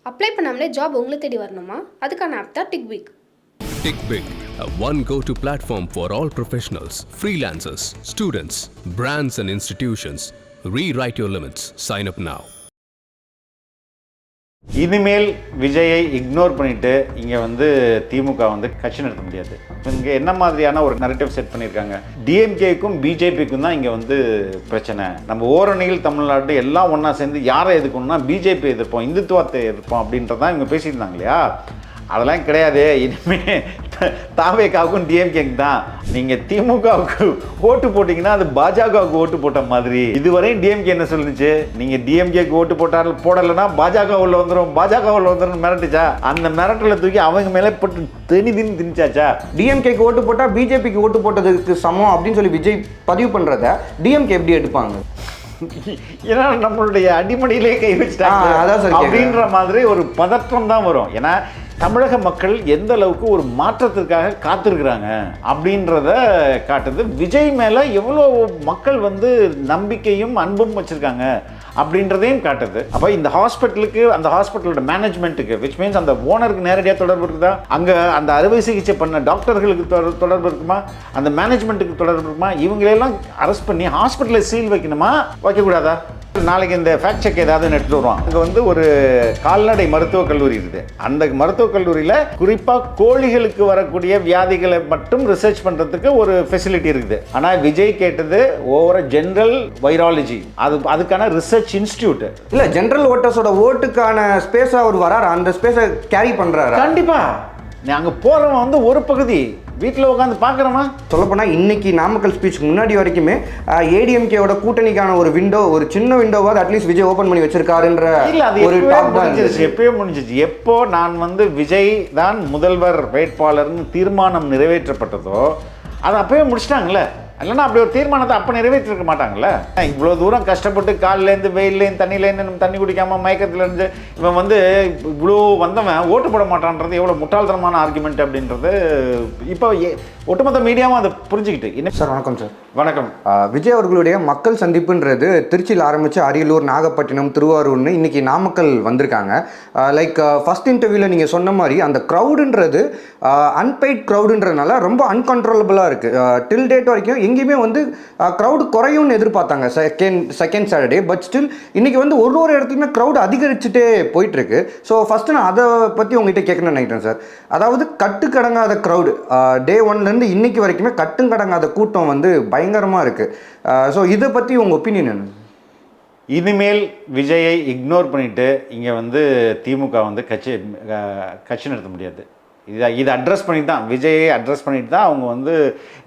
Apply பண்ணாமலே job உங்களை தேடி வரணுமா? அதுக்கான ஆப் தான் டிக்விக். TickBig, a one go-to platform for all professionals, freelancers, students, brands and institutions. Rewrite your limits. Sign up now. இனிமேல் விஜயை இக்னோர் பண்ணிட்டு இங்கே திமுக கட்சி நடத்த முடியாது. இங்கே என்ன மாதிரியான ஒரு நரேட்டிவ் செட் பண்ணியிருக்காங்க? டிஎம்கேக்கும் பிஜேபிக்கும் தான் இங்கே பிரச்சனை. நம்ம ஓரணியில் தமிழ்நாடு எல்லாம் ஒன்றா சேர்ந்து யாரை எதிர்க்கணும்னா பிஜேபி எதிர்ப்போம், இந்துத்துவத்தை எதிர்ப்போம் அப்படின்றதான் இவங்க பேசியிருந்தாங்க இல்லையா? அதெல்லாம் கிடையாது. இனிமேல் தாவேக்காவுக்கும் டிஎம்கேக்கு தான். நீங்கள் திமுகவுக்கு ஓட்டு போட்டிங்கன்னா அது பாஜகவுக்கு ஓட்டு போட்ட மாதிரி. இதுவரையும் டிஎம்கே என்ன சொல்லுச்சு? நீங்கள் டிஎம்கேக்கு ஓட்டு போடலைன்னா பாஜக உள்ள வந்துடும், பாஜக உள்ள வந்துடும் மிரட்டுச்சா? அந்த மிரட்டலை தூக்கி அவங்க மேலே போட்டு திணிச்சாச்சா? டிஎம்கேக்கு ஓட்டு போட்டால் பிஜேபிக்கு ஓட்டு போட்டதுக்கு சமம் அப்படின்னு சொல்லி விஜய் பதிவு பண்ணுறத டிஎம்கே எப்படி எடுப்பாங்க? ஏன்னா நம்மளுடைய அடிமடியிலே கை வச்சுட்டாங்க அப்படின்ற மாதிரி ஒரு பதற்றம் தான் வரும். ஏன்னா தமிழக மக்கள் எந்த அளவுக்கு ஒரு மாற்றத்திற்காக காத்திருக்கிறாங்க அப்படின்றத காட்டுது. விஜய் மேலே எவ்வளோ மக்கள் நம்பிக்கையும் அன்பும் வச்சுருக்காங்க அப்படின்றதையும் காட்டுது. அப்போ இந்த ஹாஸ்பிட்டலுக்கு, அந்த ஹாஸ்பிட்டலோட மேனேஜ்மெண்ட்டுக்கு, விச் மீன்ஸ் அந்த ஓனருக்கு நேரடியாக தொடர்பு இருக்குதா? அங்கே அந்த அறுவை சிகிச்சை பண்ண டாக்டர்களுக்கு தொடர்பு இருக்குமா? அந்த மேனேஜ்மெண்ட்டுக்கு தொடர்பு இருக்குமா? இவங்களெல்லாம் அரெஸ்ட் பண்ணி ஹாஸ்பிட்டலை சீல் வைக்கணுமா, வைக்கக்கூடாதா? நாளைக்கு இந்த ஃபேக்ட் செக் ஏதாவது எடுத்துட்டு வருவான். அங்கே ஒரு கால்நடை மருத்துவக் கல்லூரி இருக்குது. அந்த மருத்துவக் கல்லூரியில் குறிப்பாக கோழிகளுக்கு வரக்கூடிய வியாதிகளை மட்டும் ரிசர்ச் பண்ணுறதுக்கு ஒரு ஃபெசிலிட்டி இருக்குது. ஆனால் விஜய் கேட்டது ஓவர ஜென்ரல் வைராலஜி, அதுக்கான ரிசர்ச் இன்ஸ்டியூட் இல்லை. ஜென்ரல் ஓட்டர்ஸோட ஓட்டுக்கான ஸ்பேஸாக அவர் வராரு, அந்த ஸ்பேஸை கேரி பண்ணுறாரு. கண்டிப்பாக அங்கே போகிறவன் ஒரு பகுதி வீட்டில் உட்காந்து பார்க்குறோமா? சொல்லப்போனால் இன்னைக்கு நாமக்கல் ஸ்பீச்சுக்கு முன்னாடி வரைக்குமே ஏடிஎம்கேவோட கூட்டணிக்கான ஒரு விண்டோ, ஒரு சின்ன விண்டோவாவது அட்லீஸ்ட் விஜய் ஓப்பன் பண்ணி வச்சிருக்காருன்ற ஒரு டாக் தான் இருந்துச்சு. எப்பயோ முடிஞ்சிச்சு. எப்போ நான் விஜய் தான் முதல்வர் வேட்பாளர்னு தீர்மானம் நிறைவேற்றப்பட்டதோ அதை அப்பவே முடிச்சிட்டாங்களே. இல்லைன்னா அப்படி ஒரு தீர்மானத்தை அப்போ நிறைவேற்றிருக்க மாட்டாங்கல்ல. இவ்வளோ தூரம் கஷ்டப்பட்டு காலிலேருந்து வெயிலேருந்து தண்ணியிலேருந்து நம்ம தண்ணி குடிக்காமல் மயக்கத்துலேருந்து இவன் இவ்வளோ வந்தவன் ஓட்டு போட மாட்டான்றது எவ்வளோ முட்டாள்தனமான ஆர்குமெண்ட் அப்படின்றது இப்போ ஒட்டுமொத்த மீடியாவும் அதை புரிஞ்சுக்கிட்டு. இன்னும் சார் வணக்கம். சார் வணக்கம். விஜய் அவர்களுடைய மக்கள் சந்திப்புன்றது திருச்சியில் ஆரம்பித்து அரியலூர், நாகப்பட்டினம், திருவாரூர்னு இன்னைக்கு நாமக்கல் வந்திருக்காங்க. லைக் ஃபர்ஸ்ட் இன்டர்வியூவில் நீங்கள் சொன்ன மாதிரி அந்த க்ரௌடுன்றது அன்பெய்ட் க்ரௌடுன்றதுனால ரொம்ப அன்கண்ட்ரோலபிளாக இருக்குது. டில் டேட் வரைக்கும் எங்கேயுமே க்ரௌடு குறையும்னு எதிர்பார்த்தாங்க செகண்ட் சாட்டர்டே. பட் ஸ்டில் இன்னைக்கு ஒரு இடத்துலையுமே க்ரௌடு அதிகரிச்சுட்டே போயிட்டுருக்கு. ஸோ ஃபஸ்ட்டு நான் அதை பற்றி உங்ககிட்ட கேட்கணும்னு நினைக்கிறேன் சார். அதாவது கட்டுக்கடங்காத க்ரௌடு டே ஒன்லேருந்து இன்னைக்கு வரைக்குமே கட்டுக்கடங்காத கூட்டம் பயங்கரமாக இருக்குது. ஸோ இதை பற்றி உங்கள் ஒப்பீனியன் என்ன? இனிமேல் விஜயை இக்னோர் பண்ணிவிட்டு இங்கே திமுக கட்சி நடத்த முடியாது. இதை அட்ரஸ் பண்ணி தான், விஜயை அட்ரஸ் பண்ணிட்டு தான் அவங்க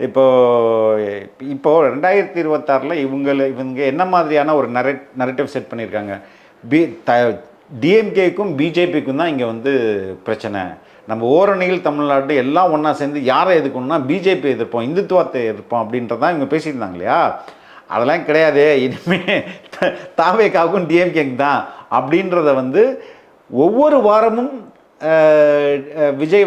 இப்போது 2026 இவங்க என்ன மாதிரியான ஒரு நரேட்டிவ் செட் பண்ணியிருக்காங்க? டிஎம்கேக்கும் பிஜேபிக்கும் தான் இங்கே பிரச்சனை. நம்ம ஓரணியில் தமிழ்நாடு எல்லாம் ஒன்றா சேர்ந்து யாரை எதிர்க்கணும்னா பிஜேபி எதிர்ப்போம், இந்துத்துவத்தை எதிர்ப்போம் அப்படின்றதான் இவங்க பேசியிருந்தாங்க இல்லையா? அதெல்லாம் கிடையாது. இனிமேல் தாவேக்காவுக்கும் டிஎம்கேக்கு தான் அப்படின்றத ஒவ்வொரு வாரமும் விஜய்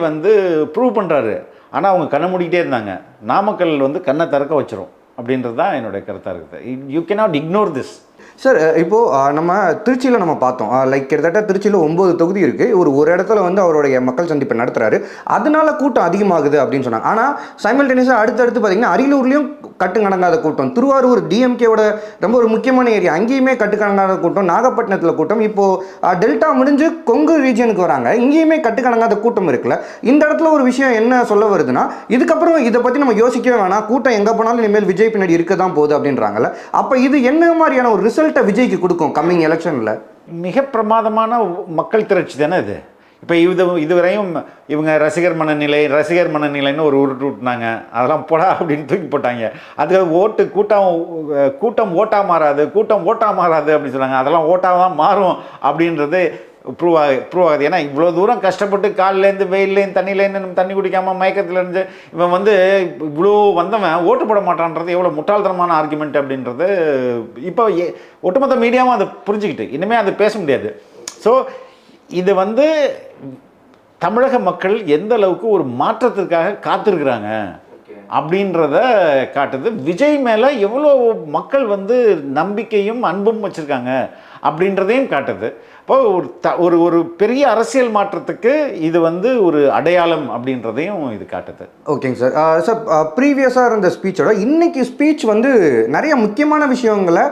ப்ரூவ் பண்ணுறாரு. ஆனால் அவங்க கண்ணை மூடிக்கிட்டே இருந்தாங்க. நாமக்கல் கண்ணை திறக்க வச்சிரும் அப்படின்றது தான் என்னுடைய கருத்தாக இருக்குது. You cannot ignore this. Sir இப்போது நம்ம திருச்சியில் நம்ம பார்த்தோம். லைக் கிட்டத்தட்ட திருச்சியில் 9 தொகுதி இருக்குது. ஒரு இடத்துல அவருடைய மக்கள் சந்திப்பை நடத்துகிறாரு. அதனால கூட்டம் அதிகமாகுது அப்படின்னு சொன்னாங்க. ஆனால் சைமல்டேனியஸாக அடுத்தடுத்து பார்த்தீங்கன்னா அரியலூர்லேயும் கட்டுக்கடங்காத கூட்டம், திருவாரூர் டிஎம்கேவோட ரொம்ப ஒரு முக்கியமான ஏரியா, அங்கேயுமே கட்டுக்கடங்காத கூட்டம், நாகப்பட்டினத்தில் கூட்டம், இப்போது டெல்டா முடிஞ்சு கொங்கு ரீஜனுக்கு வராங்க, இங்கேயுமே கட்டுக்கடங்காத கூட்டம் இருக்குல்ல. இந்த இடத்துல ஒரு விஷயம் என்ன சொல்ல வருதுன்னா, இதுக்கப்புறம் இதை பற்றி நம்ம யோசிக்கவே வேணாம், கூட்டம் எங்கே போனாலும் இனிமேல் விஜய் பின்னாடி இருக்க தான் போகுது அப்படின்றாங்கல்ல. அப்போ இது என்ன மாதிரியான ஒரு ரிசல்ட்டை விஜய்க்கு கொடுக்கும் கம்மிங் எலெக்ஷனில்? மிக பிரமாதமான மக்கள் திரட்சி தானே இது. இப்போ இதுவரையும் இவங்க ரசிகர் மனநிலைன்னு ஒரு உருட்டு விட்டுனாங்க. அதெல்லாம் போடா அப்படின்னு தூக்கி போட்டாங்க. அது கூட்டம் ஓட்டாக மாறாது அப்படின்னு சொன்னாங்க. அதெல்லாம் ஓட்டாக தான் மாறும் அப்படின்றது ப்ரூவ் ஆகுது. ஏன்னா இவ்வளோ தூரம் கஷ்டப்பட்டு காலிலேருந்து வெயிலேருந்து தண்ணியிலேருந்து நம்ம தண்ணி குடிக்காமல் மயக்கத்துலேருந்து இவன் இவ்வளோ வந்தவன் ஓட்டு போட மாட்டான்றது எவ்வளோ முட்டாள்தனமான ஆர்குமெண்ட் அப்படின்றது இப்போ ஒட்டுமொத்த மீடியாவும் அதை புரிஞ்சுக்கிட்டு இனிமேல் அதை பேச முடியாது. ஸோ இது தமிழக மக்கள் எந்த அளவுக்கு ஒரு மாற்றத்திற்காக காத்திருக்கிறாங்க அப்படின்றத காட்டுது. விஜய் மேலே எவ்வளோ மக்கள் நம்பிக்கையும் அன்பும் வச்சுருக்காங்க அப்படின்றதையும் காட்டுது. இப்போ ஒரு ஒரு பெரிய அரசியல் மாற்றத்துக்கு இது வந்து ஒரு அடையாளம் அப்படின்றதையும் இது காட்டுது. ஓகேங்க சார். சார் ப்ரீவியஸாக இருந்த ஸ்பீச்சோட இன்னைக்கு ஸ்பீச் வந்து நிறைய முக்கியமான விஷயங்களை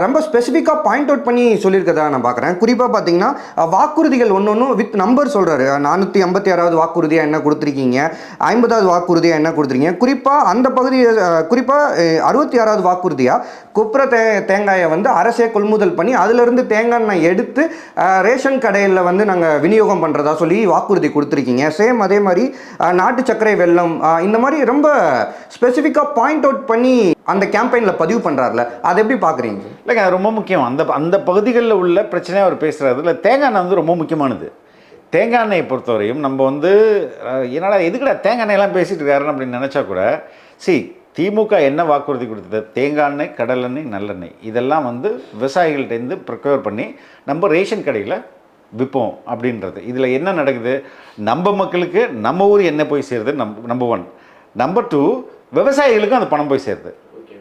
ரொம்ப ஸ்பெசிஃபிக்காக பாயிண்ட் அவுட் பண்ணி சொல்லியிருக்கதா நான் பார்க்குறேன். குறிப்பாக பார்த்தீங்கன்னா வாக்குறுதிகள் ஒன்று வித் நம்பர் சொல்கிறாரு. 456வது வாக்குறுதியாக என்ன கொடுத்துருக்கீங்க, 50வது வாக்குறுதியாக என்ன கொடுத்துருக்கீங்க. குறிப்பாக அந்த பகுதியை குறிப்பாக 66வது வாக்குறுதியாக குப்புற தேங்காயை வந்து அரசே கொள்முதல் பண்ணி அதிலிருந்து தேங்காய் எண்ணெய் எடுத்து ரேஷன் கடையில் வந்து நாங்கள் விநியோகம் பண்ணுறதா சொல்லி வாக்குறுதி கொடுத்துருக்கீங்க. சேம் அதே மாதிரி நாட்டு சர்க்கரை வெல்லம் இந்த மாதிரி ரொம்ப ஸ்பெசிஃபிக்காக பாயிண்ட் அவுட் பண்ணி அந்த கேம்பெயினில் பதிவு பண்ணுறாருல, அதை எப்படி பார்க்குறீங்க? இல்லைங்க, அது ரொம்ப முக்கியம். அந்த பகுதிகளில் உள்ள பிரச்சனையாக அவர் பேசுகிறது இல்லை. தேங்காய் எண்ணெய் வந்து ரொம்ப முக்கியமானது. தேங்காய் எண்ணெயை பொறுத்தவரையும் நம்ம வந்து என்னடா எதுக்குடா தேங்காய் எண்ணெயெல்லாம் பேசிகிட்டு இருக்காருன்னு அப்படின்னு நினச்சா கூட, திமுக என்ன வாக்குறுதி கொடுத்தது? தேங்காய் எண்ணெய், கடலெண்ணெய், நல்லெண்ணெய் இதெல்லாம் வந்து விவசாயிகள்கிட்டேருந்து ப்ரொக்யூர் பண்ணி நம்ம ரேஷன் கடையில் விற்போம் அப்படின்றது. இதில் என்ன நடக்குது? நம்ம மக்களுக்கு நம்ம ஊர் எண்ணெய் போய் சேருது, நம்பர் 1. நம்பர் 2, விவசாயிகளுக்கும் அந்த பணம் போய் சேருது.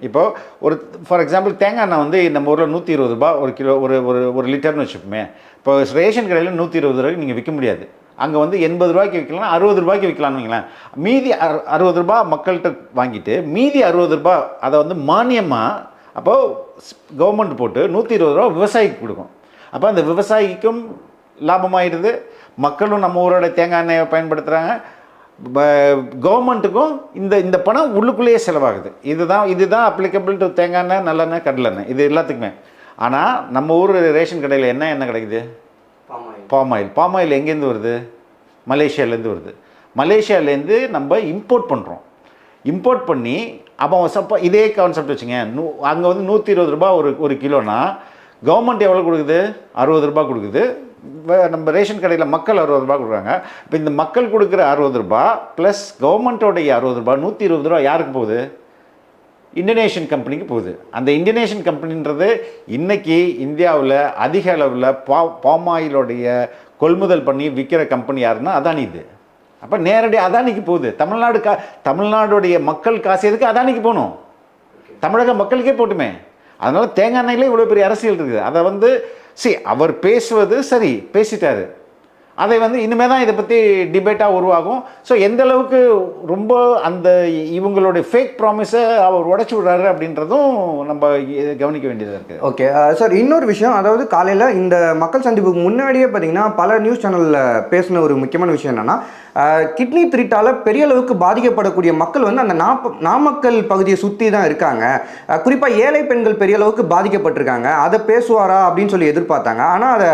இப்போது ஒரு ஃபார் எக்ஸாம்பிள் தேங்காய் எண்ணெய் வந்து நம்ம ஊரில் 120 ரூபா ஒரு கிலோ, ஒரு லிட்டர்னு வச்சுப்போமே. இப்போ ரேஷன் கடையில் 120 ரூபாய்க்கு நீங்கள் விற்க முடியாது. அங்கே வந்து 80 ரூபாய்க்கு விற்கலாம், 60 ரூபாய்க்கு விற்கலான்னு வைங்களேன். மீதி 60 ரூபா மக்கள்கிட்ட வாங்கிட்டு மீதி 60 ரூபா அதை வந்து மானியமாக அப்போது கவர்மெண்ட் போட்டு 120 ரூபா விவசாயிக்கு கொடுக்கும். அப்போ அந்த விவசாயிக்கும் லாபமாகிடுது, மக்களும் நம்ம ஊரோட தேங்காய் எண்ணெயை பயன்படுத்துகிறாங்க, கவர்மெண்ட்டுக்கும் இந்த பணம் உள்ளுக்குள்ளேயே செலவாகுது. இதுதான் அப்ளிகபிள் டு தேங்காய் எண்ணெய், நல்லெண்ணெய், கடலெண்ணெய் இது எல்லாத்துக்குமே. ஆனால் நம்ம ஊர் ரேஷன் கடையில் என்ன கிடைக்குது? பாம் ஆயில் எங்கேருந்து வருது? மலேசியாவிலேருந்து வருது. மலேசியாவிலேருந்து நம்ம இம்போர்ட் பண்ணுறோம். இம்போர்ட் பண்ணி அப்போ இதே கான்செப்ட் வச்சுங்க. அங்கே வந்து 120 ரூபா ஒரு கிலோனா கவர்மெண்ட் எவ்வளோ கொடுக்குது? 60 ரூபா கொடுக்குது. நம்ம ரேஷன் கடையில் மக்கள் 60 ரூபா கொடுக்குறாங்க. இப்போ இந்த மக்கள் கொடுக்குற 60 ரூபா ப்ளஸ் கவர்மெண்ட்டோடைய 60 ரூபா 120 ரூபா யாருக்கு போகுது? இந்தோனேஷியன் கம்பெனிக்கு போகுது. அந்த இந்தோனேஷியன் கம்பெனின்றது இன்றைக்கி இந்தியாவில் அதிக அளவில் பாம் ஆயிலோடைய கொள்முதல் பண்ணி விற்கிற கம்பெனி யாருன்னா அதானி. இது அப்போ நேரடியாக அதானிக்கு போகுது. தமிழ்நாடுடைய மக்கள் காசு எதுக்கு அதானிக்கு போகணும்? தமிழக மக்களுக்கே போட்டுமே. அதனால் தேங்காய் எண்ணெயிலே இவ்வளோ பெரிய அரசியல் இருக்குது. அதை வந்து அவர் பேசுவது சரி, பேசிட்டாரு. அதை வந்து இனிமேல் தான் இதை பற்றி டிபேட்டாக உருவாகும். ஸோ எந்த அளவுக்கு ரொம்ப அந்த இவங்களுடைய ஃபேக் ப்ராமிஸை அவர் உடச்சி விடுறாரு அப்படின்றதும் நம்ம கவனிக்க வேண்டியதாக இருக்குது. ஓகே சார், இன்னொரு விஷயம், அதாவது காலையில் இந்த மக்கள் சந்திப்புக்கு முன்னாடியே பார்த்தீங்கன்னா பல நியூஸ் சேனலில் பேசின ஒரு முக்கியமான விஷயம் என்னென்னா, கிட்னி திருட்டால் பெரிய அளவுக்கு பாதிக்கப்படக்கூடிய மக்கள் வந்து அந்த நாமக்கல் பகுதியை சுற்றி தான் இருக்காங்க. குறிப்பாக ஏழை பெண்கள் பெரிய அளவுக்கு பாதிக்கப்பட்டிருக்காங்க. அதை பேசுவாரா அப்படின்னு சொல்லி எதிர்பார்த்தாங்க. ஆனால் அதை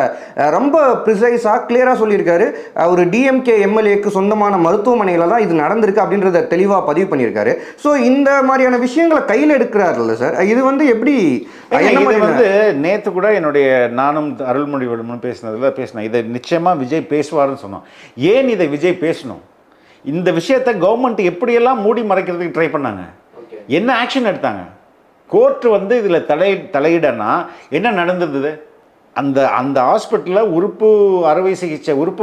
ரொம்ப ப்ரிசைஸாக கிளியராக சொல்லியிருக்காரு. ஒரு டிஎம்கே எம்எல்ஏக்கு சொந்தமான மருத்துவமனையில் தான் இது நடந்திருக்கு அப்படின்றத தெளிவாக பதிவு பண்ணியிருக்காரு. ஸோ இந்த மாதிரியான விஷயங்களை கையில் எடுக்கிறாருல்ல சார், இது வந்து எப்படி? வந்து நேற்று கூட நானும் அருள்மொழிவர்மனும் பேசினேன். இதை நிச்சயமாக விஜய் பேசுவார்னு சொன்னோம். ஏன் இதை விஜய் பேசணும்? இந்த விஷயத்தை கவர்மெண்ட் எப்படியெல்லாம் மூடி மறைக்கிறதுக்கு ட்ரை பண்ணாங்க, என்ன ஆக்ஷன் எடுத்தாங்க? கோர்ட்டு வந்து இதில் தலையிடனா என்ன நடந்தது? அந்த ஹாஸ்பிட்டலில் உறுப்பு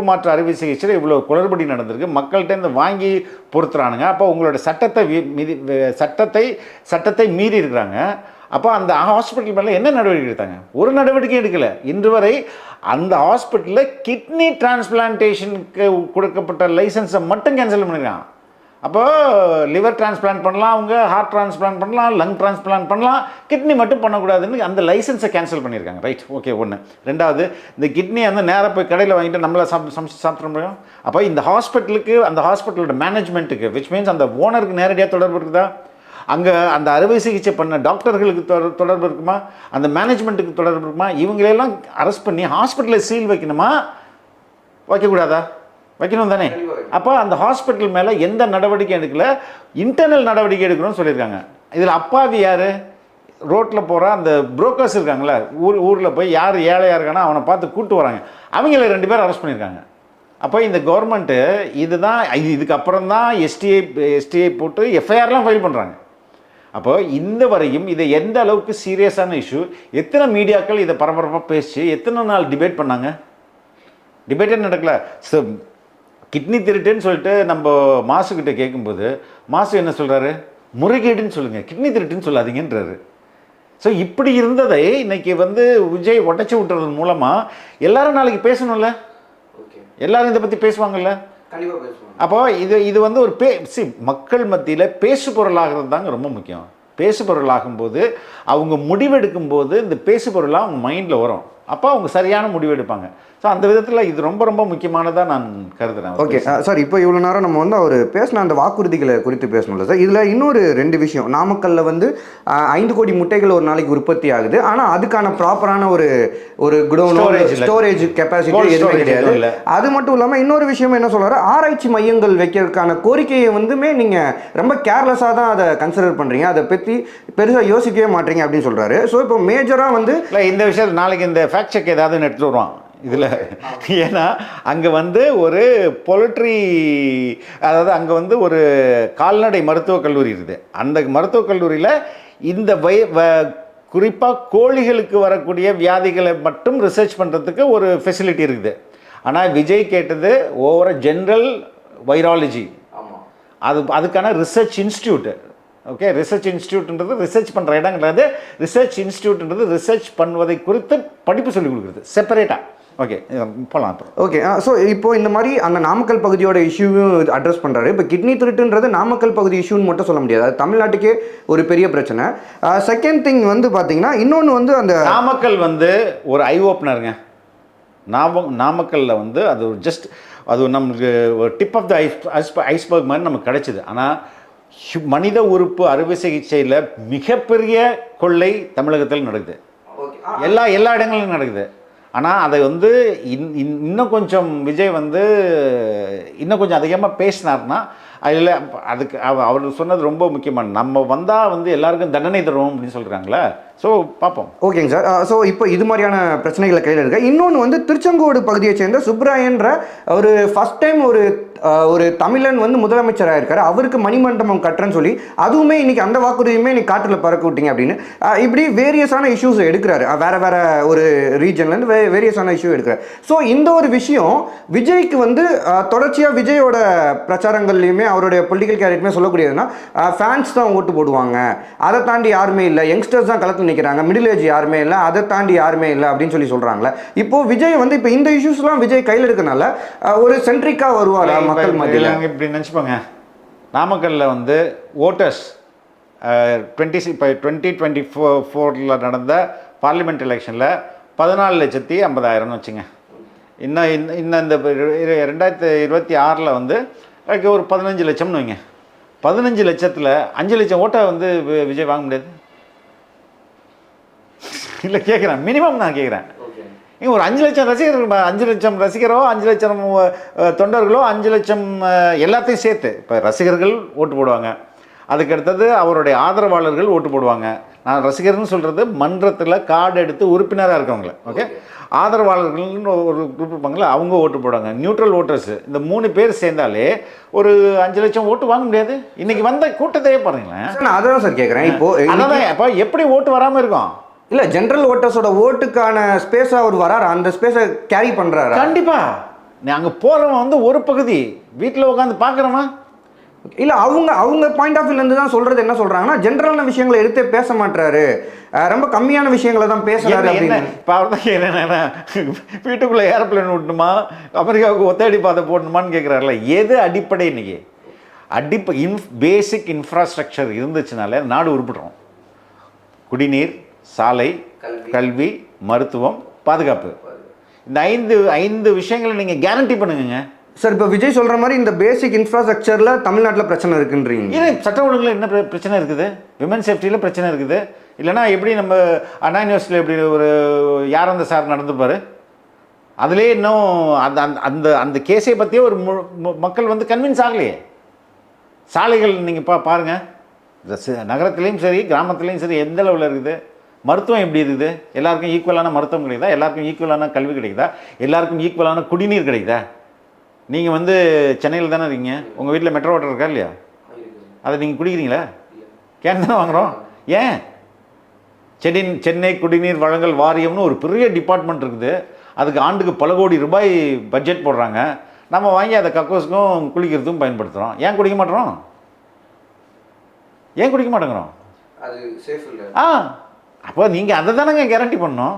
மாற்று அறுவை சிகிச்சையில் இவ்வளோ குளறுபடி நடந்திருக்கு. மக்கள்கிட்ட இந்த வாங்கி பொறுத்துறானுங்க. அப்போ உங்களோட சட்டத்தை மீறி இருக்கிறாங்க. அப்போ அந்த ஹாஸ்பிட்டல் மேலே என்ன நடவடிக்கை எடுத்தாங்க? ஒரு நடவடிக்கை எடுக்கலை. இன்று வரை அந்த ஹாஸ்பிட்டலில் கிட்னி டிரான்ஸ்பிளான்டேஷனுக்கு கொடுக்கப்பட்ட லைசன்ஸை மட்டும் கேன்சல் பண்ணிருக்காங்க. அப்போ லிவர் டிரான்ஸ்பிளான்ட் பண்ணலாம், அவங்க ஹார்ட் டிரான்ஸ்பிளான்ட் பண்ணலாம், லங் டிரான்ஸ்பிளான்ட் பண்ணலாம், கிட்னி மட்டும் பண்ணக்கூடாதுன்னு அந்த லைசன்ஸை கேன்சல் பண்ணியிருக்காங்க. Right, okay. ஒன்று. ரெண்டாவது, இந்த கிட்னியை வந்து நேராக போய் கடையில் வாங்கிட்டு நம்மளை சாப்பிட முடியும். அப்போ இந்த ஹாஸ்பிட்டலுக்கு அந்த ஹாஸ்பிட்டலோட மேனேஜ்மெண்ட்டுக்கு விச் மீன்ஸ் அந்த ஓனருக்கு நேரடியாக தொடர்பு இருக்குதா? அங்கே அந்த அறுவை சிகிச்சை பண்ண டாக்டர்களுக்கு தொடர்பு இருக்குமா? அந்த மேனேஜ்மெண்ட்டுக்கு தொடர்பு இருக்குமா? இவங்களெல்லாம் அரெஸ்ட் பண்ணி ஹாஸ்பிட்டலில் சீல் வைக்கணுமா, வைக்கக்கூடாதா? வைக்கணும் தானே? அப்போ அந்த ஹாஸ்பிட்டல் மேலே எந்த நடவடிக்கை எடுக்கல, இன்டர்னல் நடவடிக்கை எடுக்கணும்னு சொல்லியிருக்காங்க. இதில் அப்பாவி யார்? ரோட்டில் போகிற அந்த புரோக்கர்ஸ் இருக்காங்களே, ஊரில் போய் யார் ஏழையாக இருக்கானோ அவனை பார்த்து கூப்பிட்டு வராங்க, அவங்கள 2 பேர் அரெஸ்ட் பண்ணியிருக்காங்க. அப்போ இந்த கவர்மெண்ட்டு இதுக்கப்புறம் தான் எஸ்டிஐ போட்டு எஃப்ஐஆர்லாம் ஃபைல் பண்ணுறாங்க. அப்போ இந்த வரையும் இதை எந்த அளவுக்கு சீரியஸான இஷ்யூ, எத்தனை மீடியாக்கள் இதை பரபரப்பாக பேசி எத்தனை நாள் டிபேட் பண்ணாங்க? டிபேட்டே நடக்கல. கிட்னி திருட்டுன்னு சொல்லிட்டு நம்ம மாசுக்கிட்ட கேட்கும்போது மாசு என்ன சொல்கிறாரு? முறைகேடுன்னு சொல்லுங்கள், கிட்னி திருட்டுன்னு சொல்லாதீங்கன்றாரு. ஸோ இப்படி இருந்ததை இன்னைக்கு வந்து விஜய் உடச்சி விட்டுறது மூலமாக எல்லாரும் நாளைக்கு பேசணும்ல, எல்லாரும் இதை பற்றி பேசுவாங்கல்ல. அப்போ இது வந்து ஒரு மக்கள் மத்தியில் பேசு பொருளாகிறது தாங்க ரொம்ப முக்கியம். பேசு பொருளாகும்போது அவங்க முடிவெடுக்கும்போது இந்த பேசு பொருளாக அவங்க மைண்டில் வரும். அப்போ அவங்க சரியான முடிவு எடுப்பாங்க. ஸோ அந்த விதத்தில் இது ரொம்ப ரொம்ப முக்கியமானதாக நான் கருதுகிறேன். ஓகே சார், இப்போ இவ்வளோ நேரம் நம்ம வந்து அவர் பேசின அந்த வாக்குறுதிகளை குறித்து பேசணும்ல சார், இதில் இன்னொரு 2 விஷயம். நாமக்கல்லில் வந்து 5 கோடி முட்டைகள் ஒரு நாளைக்கு உற்பத்தி ஆகுது. ஆனால் அதுக்கான ப்ராப்பரான ஒரு குடோனோ ஸ்டோரேஜ் கெப்பாசிட்டி எதுவுமே கிடையாது. அது மட்டும் இல்லாமல் இன்னொரு விஷயம் என்ன சொல்கிறாரு, ஆராய்ச்சி மையங்கள் வைக்கிறதுக்கான கோரிக்கையை வந்துமே நீங்கள் ரொம்ப கேர்லெஸ்ஸாக தான் அதை கன்சிடர் பண்ணுறீங்க, அதை பற்றி பெருசாக யோசிக்கவே மாட்டீங்க அப்படின்னு சொல்கிறாரு. ஸோ இப்போ மேஜராக வந்து இல்லை இந்த விஷயத்தில் நாளைக்கு இந்த ஃபேக்ட் செக் ஏதாவது எடுத்துகிட்டு வருவான் இதில். ஏன்னா அங்கே வந்து ஒரு பொலிட்ரி, அதாவது அங்கே வந்து ஒரு கால்நடை மருத்துவக் கல்லூரி இருக்குது. அந்த மருத்துவக் கல்லூரியில் இந்த குறிப்பாக கோழிகளுக்கு வரக்கூடிய வியாதிகளை மட்டும் ரிசர்ச் பண்ணுறதுக்கு ஒரு ஃபெசிலிட்டி இருக்குது. ஆனால் விஜய் கேட்டது ஓவர ஜென்ரல் வைராலஜி, அதுக்கான ரிசர்ச் இன்ஸ்டியூட்டு. ஓகே, ரிசர்ச் இன்ஸ்டியூட்ன்றது ரிசர்ச் பண்ணுற இடம் கிடையாது. ரிசர்ச் இன்ஸ்டியூட்ன்றது ரிசர்ச் பண்ணுவதை குறித்து படிப்பு சொல்லிக் கொடுக்குறது செப்பரேட்டாக. ஓகே, போகலாம். ஓகே, ஸோ இப்போ இந்த மாதிரி அந்த நாமக்கல் பகுதியோட இஷ்யூவும் அட்ரஸ் பண்ணுறாரு. இப்போ கிட்னி திருட்டுன்றது நாமக்கல் பகுதி இஷ்யூன்னு மட்டும் சொல்ல முடியாது, அது தமிழ்நாட்டுக்கே ஒரு பெரிய பிரச்சனை. செகண்ட் திங் வந்து பார்த்தீங்கன்னா இன்னொன்று வந்து அந்த நாமக்கல் வந்து ஒரு ஐ ஓப்பனருங்க. நாமக்கல்லில் வந்து அது ஒரு ஜஸ்ட் அது நமக்கு ஒரு டிப் ஆஃப் த ஐஸ்பர்க் மாதிரி நமக்கு கிடைச்சிது. ஆனால் மனித உறுப்பு அறுவை சிகிச்சையில் மிகப்பெரிய கொள்ளை தமிழகத்தில் நடக்குது, எல்லா இடங்களிலும் நடக்குது. ஆனால் அதை வந்து இன்னும் கொஞ்சம் விஜய் வந்து இன்னும் கொஞ்சம் அதிகமாக பேசினார்னா அதில் அதுக்கு அவர் சொன்னது ரொம்ப முக்கியமான, நம்ம வந்தால் வந்து எல்லாருக்கும் தண்டனை தருவோம் அப்படின்னு சொல்கிறாங்களே. ஸோ பார்ப்போம். ஓகேங்க சார். ஸோ இப்போ இது மாதிரியான பிரச்சனைகளை கையில் இருக்க இன்னொன்று வந்து திருச்செங்கோடு பகுதியை சேர்ந்த சுப்ராயன்ற ஒரு ஃபஸ்ட் டைம் ஒரு தமிழன் வந்து முதலமைச்சராக இருக்காரு, அவருக்கு மணிமண்டபம் கட்டுறேன்னு சொல்லி அதுவுமே இன்னைக்கு அந்த வாக்குறுதியுமே இன்னைக்கு காற்றில் பறக்க விட்டீங்க அப்படின்னு இப்படி வேரியஸான இஷ்யூஸ் எடுக்கிறாரு. வேற ஒரு ரீஜன்லேருந்து வேரியஸான இஷ்யூ எடுக்கிறார். ஸோ இந்த ஒரு விஷயம் விஜய்க்கு வந்து தொடர்ச்சியாக விஜயோட பிரச்சாரங்கள்லையுமே அவருடைய பொலிட்டிக்கல் கேரியருமே சொல்லக்கூடியதுன்னா ஃபேன்ஸ் தான் ஓட்டு போடுவாங்க, அதை தாண்டி யாருமே இல்லை, யங்ஸ்டர்ஸ் தான் களத்தில் நிற்கிறாங்க, மிடில் ஏஜ் யாருமே இல்லை, அதை தாண்டி யாருமே இல்லை அப்படின்னு சொல்லி சொல்கிறாங்களே. இப்போ விஜய் வந்து இப்போ இந்த இஷ்யூஸ்லாம் விஜய் கையில் இருக்கனால ஒரு சென்ட்ரிக்காக வருவாரா மக்கள் மத்தியில்? இப்படி நினச்சிப்பாங்க. நாமக்கல்லில் வந்து ஓட்டர்ஸ் 2024 நடந்த பார்லிமெண்ட் எலெக்ஷனில் 14,50,000 வச்சுங்க. இன்னும் இந்த 2026 வந்து ஒரு 15 லட்சம்னு வைங்க. 15 லட்சத்தில் 5 லட்சம் ஓட்டை வந்து விஜய் வாங்க முடியாது. இல்லை கேட்குறேன், மினிமம் நான் கேட்குறேன். ஒரு 5 லட்சம் ரசிகர்கள், 5 லட்சம் ரசிகரோ 5 லட்சம் தொண்டர்களோ 5 லட்சம் எல்லாத்தையும் சேர்த்து இப்போ ரசிகர்கள் ஓட்டு போடுவாங்க. அதுக்கடுத்தது அவருடைய ஆதரவாளர்கள் ஓட்டு போடுவாங்க. நான் ரசிகர்னு சொல்கிறது மன்றத்தில் கார்டு எடுத்து உறுப்பினராக இருக்கவங்கள. ஓகே, ஆதரவாளர்கள்னு ஒரு குரூப் இருப்பாங்களே, அவங்க ஓட்டு போடுவாங்க. நியூட்ரல் ஓட்டர்ஸு, இந்த 3 பேர் சேர்ந்தாலே ஒரு 5 லட்சம் ஓட்டு வாங்க முடியாது. இன்னைக்கு வந்த கூட்டத்தையே பாருங்களேன். நான் அதான் சார் கேட்குறேன். இப்போ எப்படி ஓட்டு வராமல் இருக்கும்? இல்லை, ஜென்ரல் ஓட்டர்ஸோட ஓட்டுக்கான ஸ்பேஸாக அவர் வராரு, அந்த ஸ்பேஸை கேரி பண்ணுறாரு. கண்டிப்பாக அங்கே போகிறவன் வந்து ஒரு பகுதி வீட்டில் உட்காந்து பார்க்குறவா இல்லை, அவங்க பாயிண்ட் ஆஃப் வியூலேருந்து தான் சொல்கிறது. என்ன சொல்கிறாங்கன்னா ஜென்ரலான விஷயங்களை எடுத்தே பேச மாட்டாரு, ரொம்ப கம்மியான விஷயங்களை தான் பேசுகிறாரு அப்படின்னு. இப்போ அவர் தான் கேட்குறேன், வீட்டுக்குள்ளே ஏரோப்ளேன் விட்டணுமா, அமெரிக்காவுக்கு ஒத்தடி பாதை போடணுமான்னு கேட்குறாருல. எது அடிப்படை? இன்னைக்கு பேசிக் இன்ஃப்ராஸ்ட்ரக்சர் இருந்துச்சுனாலே நாடு உருப்பிடுறோம். குடிநீர், சாலை, கல்வி, மருத்துவம், பாதுகாப்பு, இந்த 5 விஷயங்களை நீங்கள் கேரண்டி பண்ணுங்க சார். இப்போ விஜய் சொல்கிற மாதிரி இந்த பேசிக் இன்ஃப்ராஸ்ட்ரக்சரில் தமிழ்நாட்டில் பிரச்சனை இருக்குன்றீங்க. இது சட்ட ஒழுங்கில் என்ன பிரச்சனை இருக்குது? விமன் சேஃப்டியில் பிரச்சனை இருக்குது. இல்லைனா எப்படி நம்ம அண்ணா யூனிவர்சிட்டியில் எப்படி ஒரு யார் அந்த சார் நடந்துப்பார், அதிலே இன்னும் அந்த கேஸை பற்றியே ஒரு மக்கள் வந்து கன்வின்ஸ் ஆகலையே. சாலைகள் நீங்கள் பாருங்கள், நகரத்துலேயும் சரி கிராமத்துலேயும் சரி எந்த அளவில் இருக்குது. மருத்துவம் எப்படி இருக்குது? எல்லாருக்கும் ஈக்குவலான மருத்துவம் கிடைக்குதா? எல்லாருக்கும் ஈக்குவலான கல்வி கிடைக்குதா? எல்லாருக்கும் ஈக்குவலான குடிநீர் கிடைக்குதா? நீங்கள் வந்து சென்னையில் தானே இருக்கீங்க, உங்கள் வீட்டில் மெட்ரோ வாட்டர் இருக்கா இல்லையா? அதை நீங்கள் குடிக்கிறீங்களா? கேன் தானே வாங்குகிறோம். ஏன்? சென்னை குடிநீர் வழங்கல் வாரியம்னு ஒரு பெரிய டிபார்ட்மெண்ட் இருக்குது, அதுக்கு ஆண்டுக்கு பல கோடி ரூபாய் பட்ஜெட் போடுறாங்க. நம்ம வாங்கி அதை கக்கோஸுக்கும் குளிக்கிறதுக்கும் பயன்படுத்துகிறோம். ஏன் குடிக்க மாட்டேங்கிறோம்? அது சேஃப் இல்லை. அப்போ நீங்கள் அதை தானங்க கேரண்டி பண்ணணும்.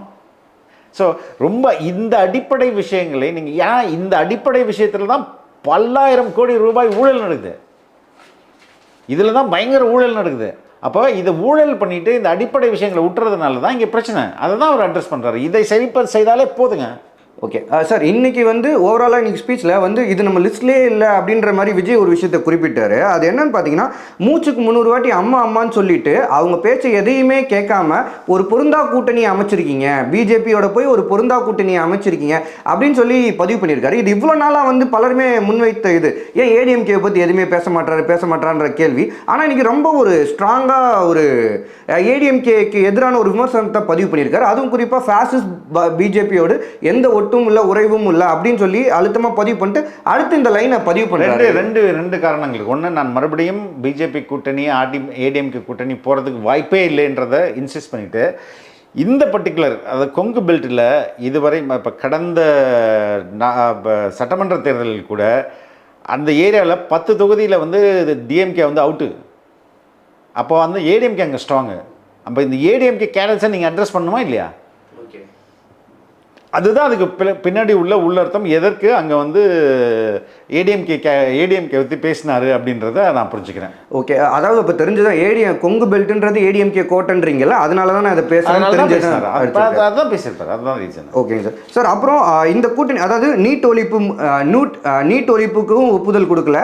ஸோ ரொம்ப இந்த அடிப்படை விஷயங்களை நீங்கள் ஏன் இந்த அடிப்படை விஷயத்தில் தான் பல்லாயிரம் கோடி ரூபாய் ஊழல் நடக்குது, இதில் தான் பயங்கர ஊழல் நடக்குது. அப்போ இதை ஊழல் பண்ணிவிட்டு இந்த அடிப்படை விஷயங்களை விட்டுறதுனால தான் இங்கே பிரச்சனை. அதை தான் அவர் அட்ரஸ் பண்ணுறாரு. இதை செய்தாலே போதுங்க. ஓகே சார், இன்னைக்கு வந்து ஓவராலாக இன்னைக்கு ஸ்பீச்சில் வந்து இது நம்ம லிஸ்ட்லேயே இல்லை அப்படின்ற மாதிரி விஜய் ஒரு விஷயத்தை குறிப்பிட்டாரு. அது என்னன்னு பார்த்தீங்கன்னா, மூச்சுக்கு 300 வாட்டி அம்மா அம்மான்னு சொல்லிட்டு அவங்க பேச்சை எதையுமே கேட்காம ஒரு பொருந்தா கூட்டணியை அமைச்சிருக்கீங்க, பிஜேபியோட போய் ஒரு பொருந்தா கூட்டணியை அமைச்சிருக்கீங்க அப்படின்னு சொல்லி பதிவு பண்ணியிருக்காரு. இது இவ்வளோ நாளாக வந்து பலருமே முன்வைத்த இது, ஏன் ஏடிஎம்கே பற்றி எதுவுமே பேச மாட்டான்ற கேள்வி. ஆனால் இன்னைக்கு ரொம்ப ஒரு ஸ்ட்ராங்காக ஒரு ஏடிஎம்கேக்கு எதிரான ஒரு விமர்சனத்தை பதிவு பண்ணியிருக்காரு. அதுவும் குறிப்பாக ஃபேசிஸ்ட் பிஜேபியோடு எந்த ஒட்டும் இல்லை உறைவும் இல்லை அப்படின்னு சொல்லி அழுத்தமாக பதிவு பண்ணிட்டு அடுத்து இந்த லைனை பதிவு பண்ணுறாரு. ரெண்டு காரணங்களுக்கு. ஒன்று, நான் மறுபடியும் பிஜேபி கூட்டணி ஏடிஎம்கே கூட்டணி போகிறதுக்கு வாய்ப்பே இல்லைன்றதை இன்சிஸ்ட் பண்ணிவிட்டு, இந்த பர்டிகுலர் அதாவது கொங்கு பெல்ட்டில் இதுவரை இப்போ கடந்த சட்டமன்ற தேர்தலில் கூட அந்த ஏரியாவில் 10 தொகுதியில் வந்து டிஎம்கே வந்து அவுட்டு. அப்போ வந்து ஏடிஎம்கே அங்கே ஸ்ட்ராங்கு. அப்போ இந்த ஏடிஎம்கே கேரக்டர்ஸை நீங்கள் அட்ரஸ் பண்ணுமா இல்லையா? அதுதான் அதுக்கு பின்னாடி உள்ள உள்ளர்த்தம். எதற்கு அங்கே வந்து ஏடிஎம்கே பற்றி பேசினாரு அப்படின்றத நான் புரிஞ்சுக்கிறேன். ஓகே, அதாவது இப்போ தெரிஞ்சுதான் கொங்கு பெல்ட்ன்றது ஏடிஎம்கே கோட்டன்றீங்களா, அதனால தான் நான் அதை பேசுகிறேன். அதான் பேசியிருப்பார், அதுதான் ரீசன். ஓகேங்க சார். சார் அப்புறம் இந்த கூட்டணி அதாவது நீட் ஒழிப்புக்கும் ஒப்புதல் கொடுக்கல,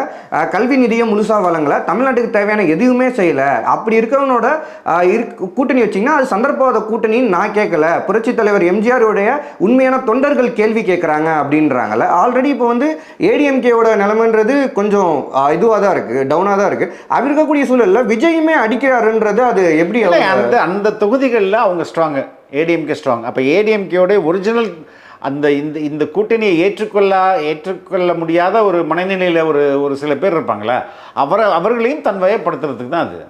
கல்வி நிதியம் முழுசாக வழங்கலை, தமிழ்நாட்டுக்கு தேவையான எதுவுமே செய்யலை. அப்படி இருக்கிறவனோட கூட்டணி வச்சிங்கன்னா அது சந்தர்ப்பவாத கூட்டணின்னு நான் கேட்கல. புரட்சித் தலைவர் எம்ஜிஆருடைய உண்மையான தொண்டர்கள் கேள்வி கேட்குறாங்க அப்படின்றாங்கல்ல. ஆல்ரெடி இப்போ வந்து ஏடிஎம்கேவோட நிலைமைன்றது கொஞ்சம் இதுவாக தான் இருக்குது, டவுனாக தான் இருக்குது. அப்படி இருக்கக்கூடிய சூழலில் விஜயுமே அடிக்கிறாருன்றது அது எப்படி? அந்த தொகுதிகளில் அவங்க ஸ்ட்ராங்கு, ஏடிஎம்கே ஸ்ட்ராங். அப்போ ஏடிஎம்கேயோட ஒரிஜினல் அந்த இந்த கூட்டணியை ஏற்றுக்கொள்ள முடியாத ஒரு மனநிலையில் ஒரு சில பேர் இருப்பாங்களே, அவர்களையும் தன் வயப்படுத்துறதுக்கு தான் அது.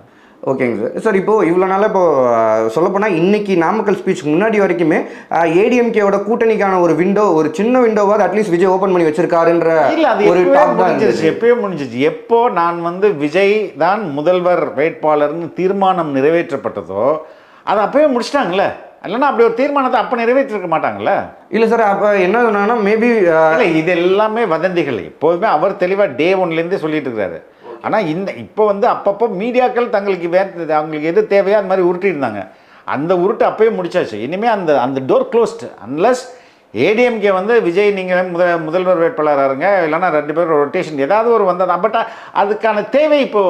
ஓகேங்க சார். சார் இப்போது இவ்வளோ நாளாக இப்போது சொல்லப்போனால் இன்றைக்கி நாமக்கல் ஸ்பீச்சுக்கு முன்னாடி வரைக்குமே ஏடிஎம்கேவோட கூட்டணிக்கான ஒரு சின்ன விண்டோவாவது அட்லீஸ்ட் விஜய் ஓப்பன் பண்ணி வச்சிருக்காருன்ற ஒரு டாக் தான் இருந்துச்சு. எப்பயோ முடிஞ்சிச்சு. எப்போ நான் வந்து விஜய் தான் முதல்வர் வேட்பாளர்னு தீர்மானம் நிறைவேற்றப்பட்டதோ அதை அப்போயே முடிச்சிட்டாங்களே. இல்லைன்னா அப்படி ஒரு தீர்மானத்தை அப்போ நிறைவேற்றிருக்க மாட்டாங்களே. இல்லை சார், அப்போ என்ன சொன்னாங்கன்னா மேபி இல்லை, இது எல்லாமே வதந்திகள். எப்போதுமே அவர் தெளிவாக டே 1லேருந்தே சொல்லிட்டு இருக்கிறாரு. ஆனால் இப்போ வந்து அப்பப்போ மீடியாக்கள் அவங்களுக்கு எது தேவையோ அது மாதிரி உருட்டிருந்தாங்க. அந்த உருட்டு அப்போயே முடிச்சாச்சு. இனிமேல் அந்த டோர் க்ளோஸ்டு. அன்லஸ் ஏடிஎம்கே வந்து விஜய் நீங்கள் முதல்வர் வேட்பாளராக இருங்க, இல்லைன்னா 2 பேர் ரொட்டேஷன் ஏதாவது ஒரு வந்தது. பட் அதுக்கான தேவை இப்போ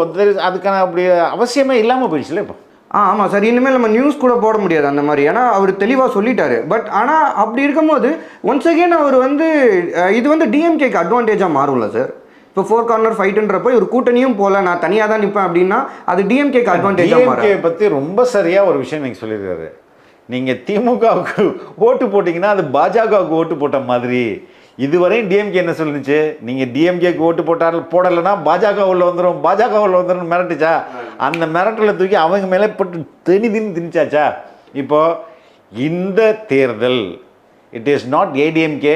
அதுக்கான அப்படி அவசியமே இல்லாமல் போயிடுச்சுல இப்போ. ஆமாம் சார், இனிமேல் நம்ம நியூஸ் கூட போட முடியாது அந்த மாதிரி. ஏன்னா அவர் தெளிவாக சொல்லிட்டாரு. பட் ஆனால் அப்படி இருக்கும்போது ஒன்ஸ் அகெயின் அவர் வந்து இது வந்து டிஎம்கேக்கு அட்வான்டேஜாக மாறும்ல சார். இப்போ 4 கார்னர் ஃபைட்டுன்றப்போ ஒரு கூட்டணியும் போல நான் தனியாக தான் நிற்பேன் அப்படின்னா அது டிஎம்கேக்கு அட்வான்டேஜாக மாறும். டிஎம்கே பற்றி ரொம்ப சரியாக ஒரு விஷயம் நீங்கள் சொல்லியிருக்காரு. நீங்கள் திமுகவுக்கு ஓட்டு போட்டிங்கன்னா அது பாஜகவுக்கு ஓட்டு போட்ட மாதிரி. இதுவரையும் டிஎம்கே என்ன சொல்லுச்சு, நீங்கள் டிஎம்கேக்கு ஓட்டு போடலைன்னா பாஜக உள்ள வந்துடும் மிரட்டுச்சா? அந்த மிரட்டலை தூக்கி அவங்க மேலே போட்டு திணிச்சாச்சா? இப்போது இந்த தேர்தல் it is not ADMK,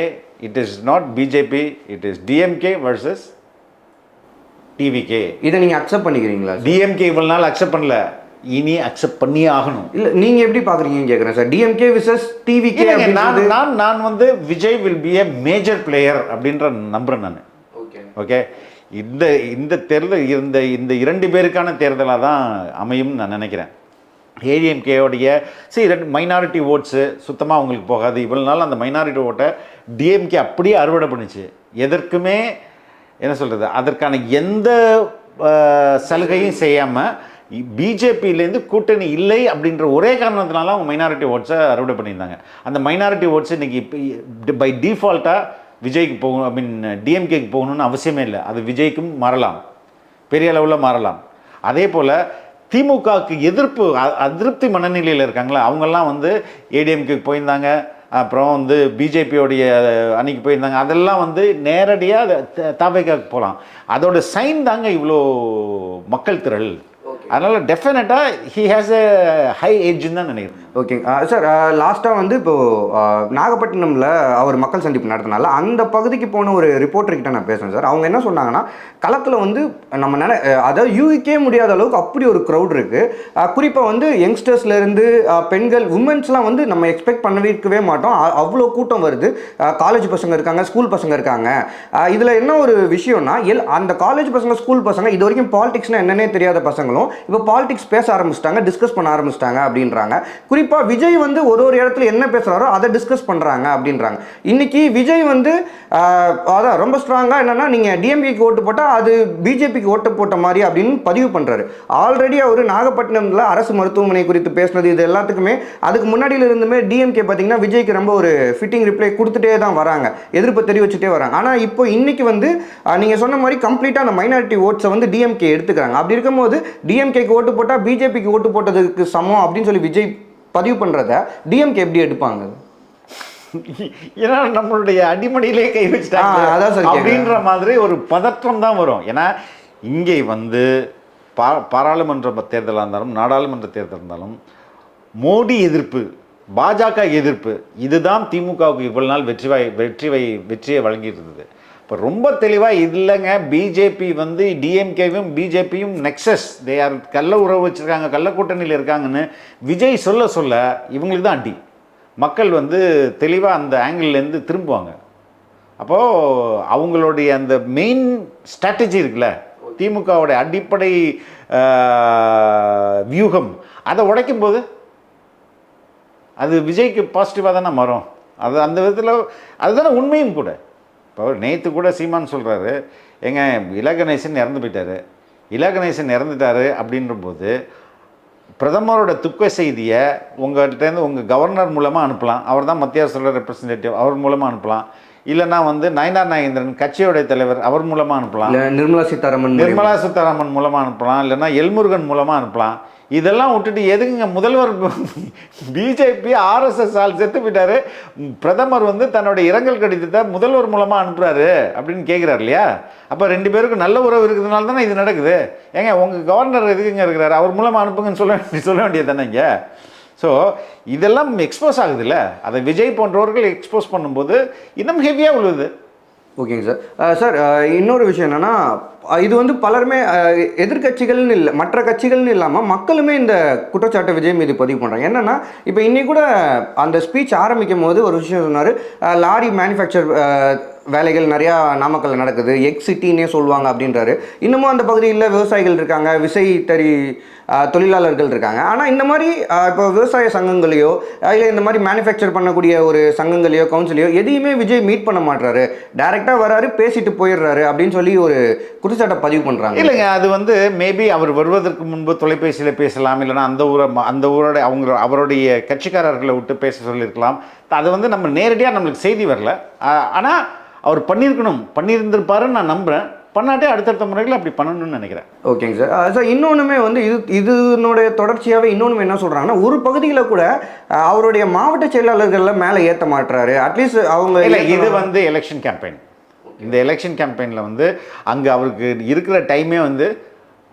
it is not BJP, it is DMK versus TVK. இதை நீங்கள் அக்செப்ட் பண்ணிக்கிறீங்களா? டிஎம்கே இவ்வளோ நாள் அக்செப்ட் பண்ணல, இனி அக்செப்ட் பண்ணியே ஆகணும். இல்லை, நீங்கள் எப்படி பார்க்குறீங்கன்னு கேட்குறேன் சார். DMK versus TVK. நான் வந்து Vijay will be a major player அப்படின்ற நம்புகிறேன் நான். ஓகே, இந்த தேர்தல் இந்த 2 பேருக்கான தேர்தலாக தான் அமையும்னு நான் நினைக்கிறேன். ஏடிஎம்கேயோடைய மைனாரிட்டி ஓட்ஸு சுத்தமாக அவங்களுக்கு போகாது. இவ்வளோ நாள் அந்த மைனாரிட்டி ஓட்டை டிஎம்கே அப்படியே அறுவடை பண்ணிச்சு. எதற்குமே என்ன சொல்கிறது, அதற்கான எந்த சலுகையும் செய்யாமல் பிஜேபியிலேருந்து கூட்டணி இல்லை அப்படின்ற ஒரே காரணத்தினால அவங்க மைனாரிட்டி ஓட்ஸை அறுவடை பண்ணியிருந்தாங்க. அந்த மைனாரிட்டி ஓட்ஸ் இன்றைக்கி பை டிஃபால்ட்டாக விஜய்க்கு போகணும், டிஎம்கேக்கு போகணும்னு அவசியமே இல்லை. அது விஜய்க்கும் மாறலாம், பெரிய அளவில் மாறலாம். அதே போல் திமுகவுக்கு அதிருப்தி மனநிலையில் இருக்காங்களா, அவங்கெல்லாம் வந்து ஏடிஎம்கேக்கு போயிருந்தாங்க, அப்புறம் வந்து பிஜேபியோடைய அன்னைக்கு போயிருந்தாங்க. அதெல்லாம் வந்து நேரடியாக தவேகாக்கு போகலாம். அதோட சைன் தாங்க இவ்வளோ மக்கள் திரள். அதனால் டெஃபினட்டாக ஹி ஹேஸ் எ ஹை ஏஜ்னு தான் நினைக்கிறேன். ஓகேங்க சார், லாஸ்ட்டாக வந்து இப்போது நாகப்பட்டினமில் அவர் மக்கள் சந்திப்பு நடத்தினால அந்த பகுதிக்கு போன ஒரு ரிப்போர்ட்டர்கிட்ட நான் பேசுகிறேன் சார். அவங்க என்ன சொன்னாங்கன்னா, களத்தில் வந்து நம்ம அதாவது யூகிக்கே முடியாத அளவுக்கு அப்படி ஒரு க்ரௌட் இருக்குது. குறிப்பாக வந்து யங்ஸ்டர்ஸ்லேருந்து பெண்கள், உமன்ஸ்லாம் வந்து நம்ம எக்ஸ்பெக்ட் பண்ணவே மாட்டோம். அவ்வளோ கூட்டம் வருது. காலேஜ் பசங்க இருக்காங்க, ஸ்கூல் பசங்க இருக்காங்க. இதில் என்ன ஒரு விஷயம்னா, அந்த காலேஜ் பசங்க, ஸ்கூல் பசங்க இது வரைக்கும் பாலிடிக்ஸ்னால் என்னன்னே தெரியாத பசங்களும் இப்போ பாலிடிக்ஸ் பேச ஆரம்பிச்சிட்டாங்க, டிஸ்கஸ் பண்ண ஆரம்பிச்சிட்டாங்க அப்படின்றாங்க. குறிப்பாக விஜய் வந்து ஒரு இடத்துல என்ன பேசுகிறாரோ அதை டிஸ்கஸ் பண்ணுறாங்க அப்படின்றாங்க. இன்னைக்கு விஜய் வந்து அதான் ரொம்ப ஸ்ட்ராங்காக என்னென்னா, நீங்கள் டிஎம்கேக்கு ஓட்டு போட்டால் அது பிஜேபிக்கு ஓட்டு போட்ட மாதிரி அப்படின்னு பதிவு பண்ணுறாரு. ஆல்ரெடி அவர் நாகப்பட்டினத்தில் அரசு மருத்துவமனை குறித்து பேசுனது இது எல்லாத்துக்குமே அதுக்கு முன்னாடியில் இருந்துமே டிஎம்கே பார்த்தீங்கன்னா விஜய்க்கு ரொம்ப ஒரு ஃபிட்டிங் ரிப்ளை கொடுத்துட்டே தான் வராங்க, எதிர்ப்பு தெரிவிச்சுட்டே வராங்க. ஆனால் இப்போ இன்னைக்கு வந்து நீங்கள் சொன்ன மாதிரி கம்ப்ளீட்டாக அந்த மைனாரிட்டி ஓட்ஸை வந்து டிஎம்கே எடுத்துக்கிறாங்க. அப்படி இருக்கும்போது டிஎம்கேக்கு ஓட்டு போட்டால் பிஜேபிக்கு ஓட்டு போட்டதுக்கு சமம் அப்படின்னு சொல்லி விஜய் பதிவு பண்ணுறத டிஎம்கே எப்படி எடுப்பாங்க? ஏன்னா நம்மளுடைய அடிமடியிலே கை வச்சுட்டாங்க அப்படின்ற மாதிரி ஒரு பதற்றம் தான் வரும். ஏன்னா இங்கே வந்து பாராளுமன்ற தேர்தலாக இருந்தாலும் நாடாளுமன்ற தேர்தல் இருந்தாலும் மோடி எதிர்ப்பு, பாஜக எதிர்ப்பு, இதுதான் திமுகவுக்கு இவ்வளவு நாள் வெற்றியை வழங்கிட்டு இருந்தது. இப்போ ரொம்ப தெளிவாக இல்லைங்க, பிஜேபி வந்து டிஎம்கேவும் பிஜேபியும் நெக்ஸஸ், தே ஆர் கள்ள உறவு வச்சுருக்காங்க, கள்ள கூட்டணியில் இருக்காங்கன்னு விஜய் சொல்ல இவங்களுக்கு தான் அடி. மக்கள் வந்து தெளிவாக அந்த ஆங்கிள்லேருந்து திரும்புவாங்க. அப்போது அவங்களுடைய அந்த மெயின் ஸ்ட்ராட்டஜி இருக்குல்ல, திமுகவோட அடிப்படை வியூகம், அதை உடைக்கும் போது அது விஜய்க்கு பாசிட்டிவாக தானே மாறும். அது அந்த விதத்தில் அதுதானே உண்மையும் கூட. இப்போ நேற்று கூட சீமான் சொல்கிறாரு, ஏங்க இலகணேசன் இறந்து போயிட்டார், இலகணேசன் இறந்துட்டார் அப்படின்றபோது பிரதமரோட துக்க செய்தியை உங்கள்கிட்டேருந்து உங்கள் கவர்னர் மூலமாக அனுப்பலாம், அவர் தான் மத்திய அரசோட ரெப்ரசன்டேட்டிவ், அவர் மூலமாக அனுப்பலாம். இல்லைன்னா வந்து நயனார் நாகேந்திரன் கட்சியோடைய தலைவர், அவர் மூலமாக அனுப்பலாம். நிர்மலா சீதாராமன் மூலமாக அனுப்பலாம். இல்லைன்னா எல்முருகன் மூலமாக அனுப்பலாம். இதெல்லாம் விட்டுட்டு எதுக்குங்க முதல்வர் பிஜேபி ஆர்எஸ்எஸ் ஆள் செத்து போயிட்டாரு, பிரதமர் வந்து தன்னோட இரங்கல் கடிதத்தை முதல்வர் மூலமாக அனுப்புகிறாரு அப்படின்னு கேட்குறாரு இல்லையா? அப்போ ரெண்டு பேருக்கும் நல்ல உறவு இருக்கிறதுனால தானே இது நடக்குது. ஏங்க உங்கள் கவர்னர் எதுக்குங்க இருக்கிறாரு, அவர் மூலமாக அனுப்புங்கன்னு சொல்ல வேண்டியது தானேங்க. ஸோ இதெல்லாம் எக்ஸ்போஸ் ஆகுதுல்ல, அதை விஜய் போன்றவர்கள் எக்ஸ்போஸ் பண்ணும்போது இன்னும் ஹெவியாக உள்ளது. ஓகேங்க சார். சார் இன்னொரு விஷயம் என்னென்னா, இது வந்து பலருமே எதிர்கட்சிகள்னு இல்லை, மற்ற கட்சிகள்னு இல்லாமல் மக்களுமே இந்த குற்றச்சாட்டை விஜய் மீது பதிவு பண்ணுறாங்க. என்னென்னா, இப்போ இன்னைக்கு கூட அந்த ஸ்பீச் ஆரம்பிக்கும் போது ஒரு விஷயம் சொன்னார், லாரி மேனுஃபேக்சர் வேலைகள் நிறையா நாமக்கல்ல நடக்குது, எக்ஸிட்டின்னே சொல்லுவாங்க அப்படின்றாரு. இன்னமும் அந்த பகுதியில் விவசாயிகள் இருக்காங்க, விசைத்தறி தொழிலாளர்கள் இருக்காங்க. ஆனால் இந்த மாதிரி இப்போ விவசாய சங்கங்களையோ இல்லை இந்த மாதிரி மேனுஃபேக்சர் பண்ணக்கூடிய ஒரு சங்கங்களையோ கவுன்சிலையோ எதையுமே விஜய் மீட் பண்ண மாட்டாரு, டைரெக்டாக வராரு, பேசிட்டு போயிடுறாரு அப்படின்னு சொல்லி ஒரு குற்றச்சாட்டை பதிவு பண்ணுறாங்க. இல்லைங்க, அது வந்து மேபி அவர் வருவதற்கு முன்பு தொலைபேசியில் பேசலாம், இல்லைனா அந்த ஊரோட அவருடைய கட்சிக்காரர்களை விட்டு பேச சொல்லியிருக்கலாம். அது வந்து நம்ம நேரடியாக நம்மளுக்கு செய்தி வரல. ஆனால் அவர் பண்ணியிருந்திருப்பாருன்னு நான் நம்புகிறேன். பண்ணாட்டே அடுத்தடுத்த முறைகள் அப்படி பண்ணணும்னு நினைக்கிறேன். ஓகேங்க சார். சார் இன்னொன்றுமே வந்து இதனுடைய தொடர்ச்சியாகவே இன்னொன்று என்ன சொல்கிறாங்கன்னா, ஒரு பகுதியில் கூட அவருடைய மாவட்ட செயலாளர்களில் மேலே ஏற்ற மாட்டுறாரு. அட்லீஸ்ட் அவங்க இல்லை, இது வந்து எலெக்ஷன் கேம்பெயின். இந்த எலெக்ஷன் கேம்பெயினில் வந்து அங்கே அவருக்கு இருக்கிற டைமே வந்து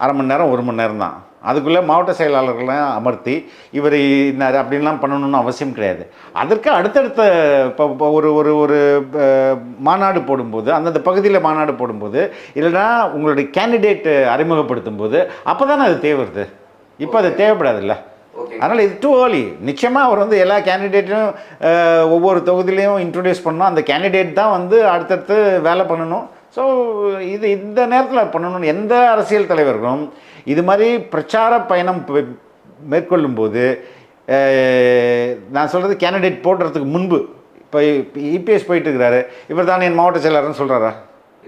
அரை மணி நேரம் 1 மணி நேரம் தான். அதுக்குள்ளே மாவட்ட செயலாளர்கள்லாம் அமர்த்தி இவர் இன்னார் அப்படின்லாம் பண்ணணும்னு அவசியம் கிடையாது. அதற்கு அடுத்தடுத்த இப்போ ஒரு மாநாடு போடும்போது, அந்தந்த பகுதியில் மாநாடு போடும்போது, இல்லைனா உங்களுடைய கேண்டிடேட் அறிமுகப்படுத்தும் போது அப்போ தானே அது தேவைப்படுது. இப்போ அது தேவைப்படாதுல்ல. அதனால் இது டூ ஏர்லி. நிச்சயமாக அவர் வந்து எல்லா கேண்டிடேட்டும் ஒவ்வொரு தொகுதியிலையும் இன்ட்ரடியூஸ் பண்ணணும். அந்த கேண்டிடேட் தான் வந்து அடுத்தடுத்து வேலை பண்ணணும். ஸோ இது இந்த நேரத்தில் பண்ணணும்னு எந்த அரசியல் தலைவர்களும் இது மாதிரி பிரச்சார பயணம் மேற்கொள்ளும்போது, நான் சொல்கிறது கேண்டிடேட் போடுறதுக்கு முன்பு, இப்போ இபிஎஸ் போயிட்டு இருக்கிறாரு, இவர் தான் என் மாவட்ட செயலாளர்னு சொல்கிறாரா?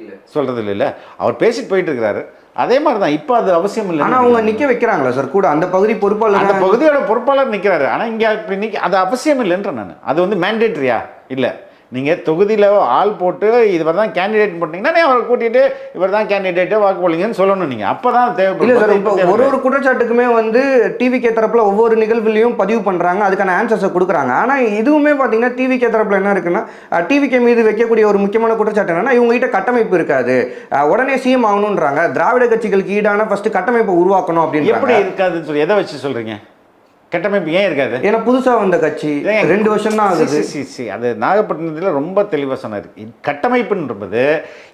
இல்லை, சொல்கிறது இல்லை. அவர் பேசிட்டு போயிட்டு இருக்கிறாரு. அதே மாதிரி தான் இப்போ அது அவசியம் இல்லை. ஆனால் அவங்க நிற்க வைக்கிறாங்களா சார் கூட அந்த பகுதி பொறுப்பாளர்? அந்த பகுதியோட பொறுப்பாளர் நிற்கிறாரு. ஆனால் இங்கே இப்படி அது அவசியம் இல்லைன்ற நான். அது வந்து மேண்டேட்ரியா? இல்லை. நீங்கள் தொகுதியில் ஆள் போட்டு இவர் தான் கேண்டிடேட் போட்டிங்கன்னா அவரை கூட்டிகிட்டு இவர் தான் கேண்டிடேட்டை வாக்கு போலிங்கன்னு சொல்லணும் நீங்கள். அப்போ தான் இல்லை சார், இப்போ ஒரு குற்றச்சாட்டுக்குமே வந்து டிவிகே தரப்பில் ஒவ்வொரு நிகழ்வுலையும் பதிவு பண்ணுறாங்க, அதுக்கான ஆன்சர்ஸை கொடுக்குறாங்க. ஆனால் இதுவுமே பார்த்தீங்கன்னா டிவிகே தரப்பில் என்ன இருக்குன்னா, டிவிகே மீது வைக்கக்கூடிய ஒரு முக்கியமான குற்றச்சாட்டு என்னன்னா, இவங்ககிட்ட கட்டமைப்பு இருக்காது, உடனே சிஎம் ஆகணுன்றாங்க, திராவிட கட்சிகளுக்கு ஈடான ஃபர்ஸ்ட் கட்டமைப்பை உருவாக்கணும் அப்படின்னு. எப்படி இருக்காதுன்னு சொல்லி எதை வச்சு சொல்கிறீங்க? கட்டமைப்பு ஏன் இருக்காது? ஏன்னா புதுசாக வந்த கட்சி 2 வருஷம் தான் ஆகுது. அது நாகப்பட்டினத்தில் ரொம்ப தெளிவாக சொன்னார். கட்டமைப்புன்றது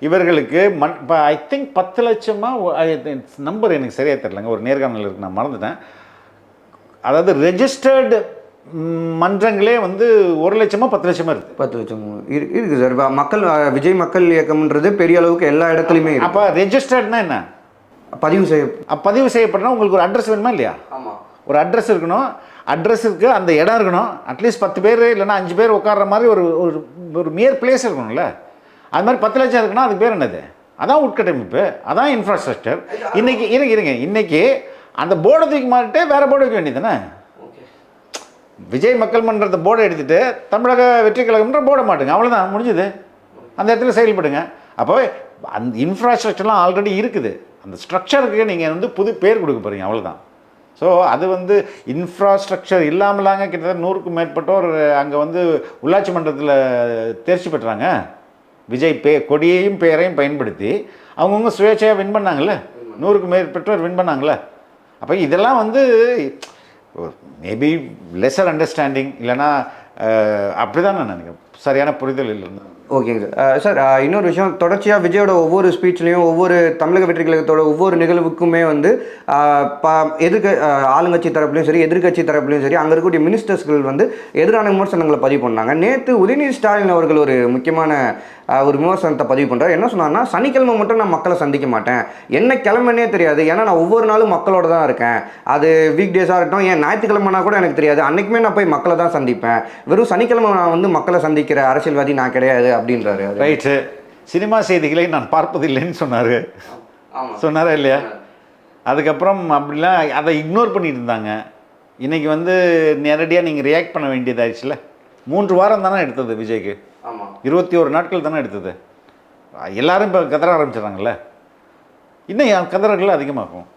இவர்களுக்கு இப்போ ஐ திங்க் 10 லட்சமா நம்பர் எனக்கு சரியாக தெரியலங்க, ஒரு நேர்காணல் இருக்கு, நான் மறந்துட்டேன். அதாவது ரெஜிஸ்டர்டு மன்றங்களே வந்து 1 லட்சமா 10 லட்சமா இருக்குது. 10 லட்சம் இருக்குது சார். மக்கள் விஜய் மக்கள் இயக்கம்ன்றது பெரிய அளவுக்கு எல்லா இடத்துலையுமே. அப்போ ரெஜிஸ்டர்ட்னா என்ன? பதிவு செய்யப்படனா உங்களுக்கு ஒரு அட்ரஸ் வேணுமா இல்லையா? ஆமாம், ஒரு அட்ரஸ் இருக்கணும். அட்ரஸுக்கு அந்த இடம் இருக்கணும். அட்லீஸ்ட் 10 பேர் இல்லைன்னா 5 பேர் உட்கார்ற மாதிரி ஒரு ஒரு மியர் பிளேஸ் இருக்கணும்ல. அது மாதிரி 10 லட்சம் இருக்குன்னா அதுக்கு பேர் என்னது? அதான் உட்கட்டமைப்பு, அதான் இன்ஃப்ராஸ்ட்ரக்சர். இன்னைக்கு இருங்க இன்னைக்கு அந்த போர்டை தூக்கி மாறிட்டு வேற போர்டு வைக்க வேண்டியதுதானே? விஜய் மக்கள் மன்றத்தை போர்டை எடுத்துட்டு தமிழக வெற்றி கழகம்ன்ற போர்டை மாட்டுங்க, அவ்வளோதான், முடிஞ்சுது. அந்த இடத்துல செயல்படுங்க. அப்போ அந்த இன்ஃப்ராஸ்ட்ரக்சர்லாம் ஆல்ரெடி இருக்குது. அந்த ஸ்ட்ரக்சருக்கு நீங்கள் வந்து புது பேர் கொடுக்க போகிறீங்க, அவ்வளோதான். ஸோ அது வந்து இன்ஃப்ராஸ்ட்ரக்சர் இல்லாமலாங்க கிட்டத்தட்ட 100க்கும் மேற்பட்டோர் அங்கே வந்து உள்ளாட்சி மன்றத்தில் தேர்ச்சி பெற்றாங்க. விஜய் கொடியையும் பெயரையும் பயன்படுத்தி அவங்கவுங்க சுயேட்சையாக வின் பண்ணாங்கல்ல, 100க்கும் மேற்பட்டோர் வின் பண்ணாங்களே. அப்போ இதெல்லாம் வந்து மேபி லெஸர் அண்டர்ஸ்டாண்டிங் இல்லைன்னா அப்படி தான் நான் நினைக்கிறேன், சரியான புரிதல் இல்லைன்னு. ஓகேங்க சார். இன்னொரு விஷயம், தொடர்ச்சியாக விஜயோட ஒவ்வொரு ஸ்பீச்லேயும் ஒவ்வொரு தமிழக வெற்றி கழகத்தோட ஒவ்வொரு நிகழ்வுக்குமே வந்து ஆளுங்கட்சி தரப்புலையும் சரி எதிர்கட்சி தரப்புலையும் சரி அங்கே இருக்கக்கூடிய மினிஸ்டர்ஸ்கள் வந்து எதிரான விமர்சனங்களை பதிவு பண்ணாங்க. நேற்று உதயநிதி ஸ்டாலின் அவர்கள் ஒரு முக்கியமான ஒரு விமர்சனத்தை பதிவு பண்ணுறாரு. என்ன சொன்னார்னா, சனிக்கிழமை மட்டும் நான் மக்களை சந்திக்க மாட்டேன், என்ன கிழமைன்னே தெரியாது, ஏன்னா நான் ஒவ்வொரு நாளும் மக்களோட தான் இருக்கேன். அது வீக் டேஸாக இருக்கட்டும், ஏன் ஞாயிற்றுக்கிழமைனா கூட எனக்கு தெரியாது, அன்றைக்குமே நான் போய் மக்களை தான் சந்திப்பேன். வெறும் சனிக்கிழமை நான் வந்து மக்களை சந்திக்கிற அரசியல்வாதி நான் கிடையாது அப்படின்றாரு. ரைட்டு. சினிமா செய்திகளை நான் பார்ப்பதில்லைன்னு சொன்னார். சொன்னாரா இல்லையா? அதுக்கப்புறம் அப்படிலாம் அதை இக்னோர் பண்ணிட்டு இருந்தாங்க. இன்றைக்கி வந்து நேரடியாக நீங்கள் ரியாக்ட் பண்ண வேண்டியதாகிடுச்சுல. 3 வாரம் தானே எடுத்தது விஜய்க்கு. 21 நாட்கள் தானே எடுத்தது. எல்லாரும் இப்போ கதற ஆரம்பிச்சிடறாங்கல்ல, இன்னும் கதறர்கள் அதிகமாகும்.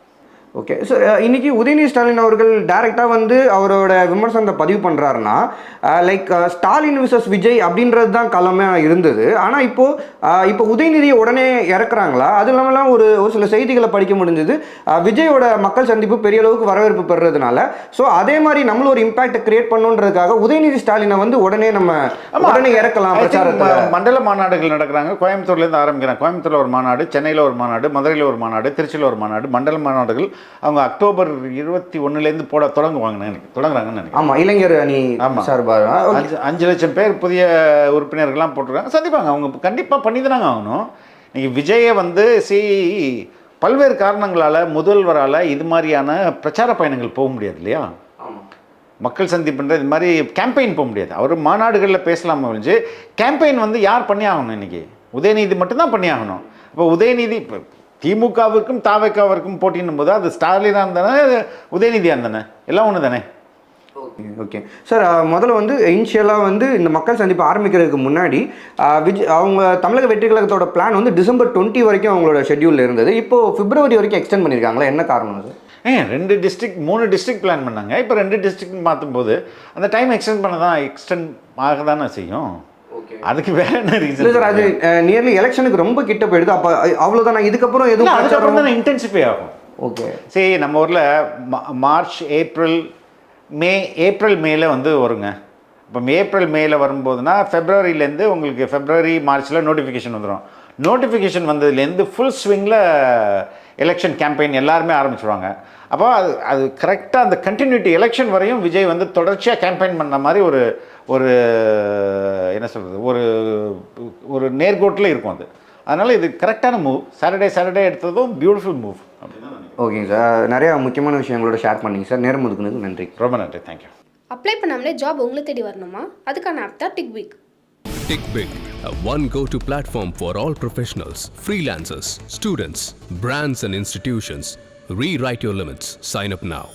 ஓகே சார், இன்றைக்கி உதயநிதி ஸ்டாலின் அவர்கள் டைரெக்டாக வந்து அவரோட விமர்சனத்தை பதிவு பண்ணுறாருன்னா, லைக் ஸ்டாலின் விசஸ் விஜய் அப்படின்றது தான் களமாக இருந்தது. ஆனால் இப்போ உதயநிதியை உடனே இறக்குறாங்களா? அது இல்லாமலாம் ஒரு சில செய்திகளை படிக்க முடிஞ்சது, விஜயோட மக்கள் சந்திப்பு பெரிய அளவுக்கு வரவேற்பு பெறுறதுனால ஸோ அதே மாதிரி நம்மளும் ஒரு இம்பாக்டை கிரியேட் பண்ணுன்றதுக்காக உதயநிதி ஸ்டாலினை வந்து உடனே இறக்கலாம் பிரச்சாரத்தை. மண்டல மாநாடுகள் நடக்கிறாங்க. கோயம்புத்தூர்லேருந்து ஆரம்பிக்கிறாங்க. கோயம்புத்தூரில் ஒரு மாநாடு, சென்னையில் ஒரு மாநாடு, மதுரையில் ஒரு மாநாடு, திருச்சியில் ஒரு மாநாடு, மண்டல மாநாடுகள் அவங்க அக்டோபர் 21 தொடங்குறாங்கன்னு நினைக்கிறேன். ஆமாம், இளைஞர் அணி சார்பாக 5 லட்சம் பேர் புதிய உறுப்பினர்கள்லாம் போட்டிருக்காங்க, சந்திப்பாங்க. அவங்க கண்டிப்பாக பண்ணி தானாங்க ஆகணும். இன்னைக்கு விஜயை வந்து பல்வேறு காரணங்களால் முதல்வரால் இது மாதிரியான பிரச்சார பயணங்கள் போக முடியாது இல்லையா? மக்கள் சந்திப்புன்ற இது மாதிரி கேம்பெயின் போக முடியாது. அவர் மாநாடுகளில் பேசலாமா ஒழிஞ்சு கேம்பெயின் வந்து யார் பண்ணி ஆகணும்? இன்றைக்கி உதயநிதி மட்டும்தான் பண்ணி ஆகணும். இப்போ உதயநிதி இப்போ திமுகவிற்கும் தாவேக்காவிற்கும் போட்டின்னும் போது அது ஸ்டாலினாக இருந்தானே உதயநிதியாக இருந்தானே, எல்லாம் ஒன்று தானே. ஓகே சார், முதல்ல வந்து இனிஷியலாக வந்து இந்த மக்கள் சந்திப்பு ஆரம்பிக்கிறதுக்கு முன்னாடி அவங்க தமிழக வெற்றி கழகத்தோட பிளான் வந்து டிசம்பர் 20 வரைக்கும் அவங்களோட ஷெட்யூலில் இருந்தது. இப்போது பிப்ரவரி வரைக்கும் எக்ஸ்டெண்ட் பண்ணியிருக்காங்களா? என்ன காரணம் சார்? 2 டிஸ்ட்ரிக்ட் 3 டிஸ்ட்ரிக்ட் பிளான் பண்ணாங்க. இப்போ 2 டிஸ்ட்ரிக்ட் மாற்றும் போது அந்த டைம் எக்ஸ்டெண்ட் ஆக தானே செய்யும். அதுக்கு வேற என்ன ரீசன் சார்? அது நியர்லி எலெக்ஷனுக்கு ரொம்ப கிட்ட போயிடுது. அப்போ அவ்வளோதான், இதுக்கப்புறம் எதுவும் அதுக்கப்புறம் தான் இன்டென்சிஃபை ஆகும். ஓகே சரி, நம்ம ஊரில் மார்ச் ஏப்ரல் மேல வந்து வருங்க. இப்போ ஏப்ரல் மேல வரும்போதுனா ஃபெப்ரவரியிலேருந்து உங்களுக்கு ஃபெப்ரவரி மார்ச்சில் நோட்டிஃபிகேஷன் வந்துடும். நோட்டிஃபிகேஷன் வந்ததுலேருந்து ஃபுல் ஸ்விங்கில் எலெக்ஷன் கேம்பெயின் எல்லாருமே ஆரம்பிச்சிடுவாங்க. அப்போ அது கரெக்டாக அந்த கண்டினியூட்டி எலெக்ஷன் வரையும் விஜய் வந்து தொடர்ச்சியாக கேம்பெயின் பண்ண மாதிரி ஒரு என்ன சொல்கிறது, ஒரு நேர்கோட்டில் இருக்கும் அது. அதனால் இது கரெக்டான மூவ். சாட்டர்டே எடுத்ததும் பியூட்டிஃபுல் மூவ். ஓகேங்க சார், நிறையா முக்கியமான விஷயங்களோட ஷேர் பண்ணிங்க சார். நேரம் ஒதுக்குனதுக்கு நன்றி. ரொம்ப நன்றி, தேங்க்யூ. அப்ளை பண்ணாமலே ஜாப் உங்களை தேடி வரணுமா? அதுக்கான ஆப் தான் டிக்பிக். TickBig, a one go-to platform for all professionals, freelancers, students, brands and institutions. Rewrite your limits. Sign up now.